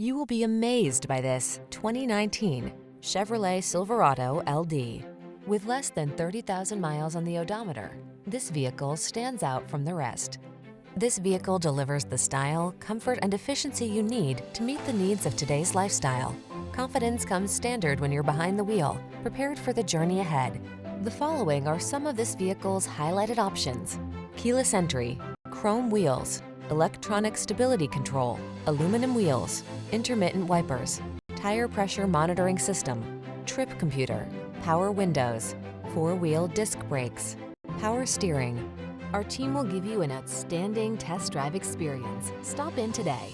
You will be amazed by this 2019 Chevrolet Silverado LD. With less than 30,000 miles on the odometer, this vehicle stands out from the rest. This vehicle delivers the style, comfort, and efficiency you need to meet the needs of today's lifestyle. Confidence comes standard when you're behind the wheel, prepared for the journey ahead. The following are some of this vehicle's highlighted options: keyless entry, chrome wheels, electronic stability control, aluminum wheels, intermittent wipers, tire pressure monitoring system, trip computer, power windows, four-wheel disc brakes, power steering. Our team will give you an outstanding test drive experience. Stop in today.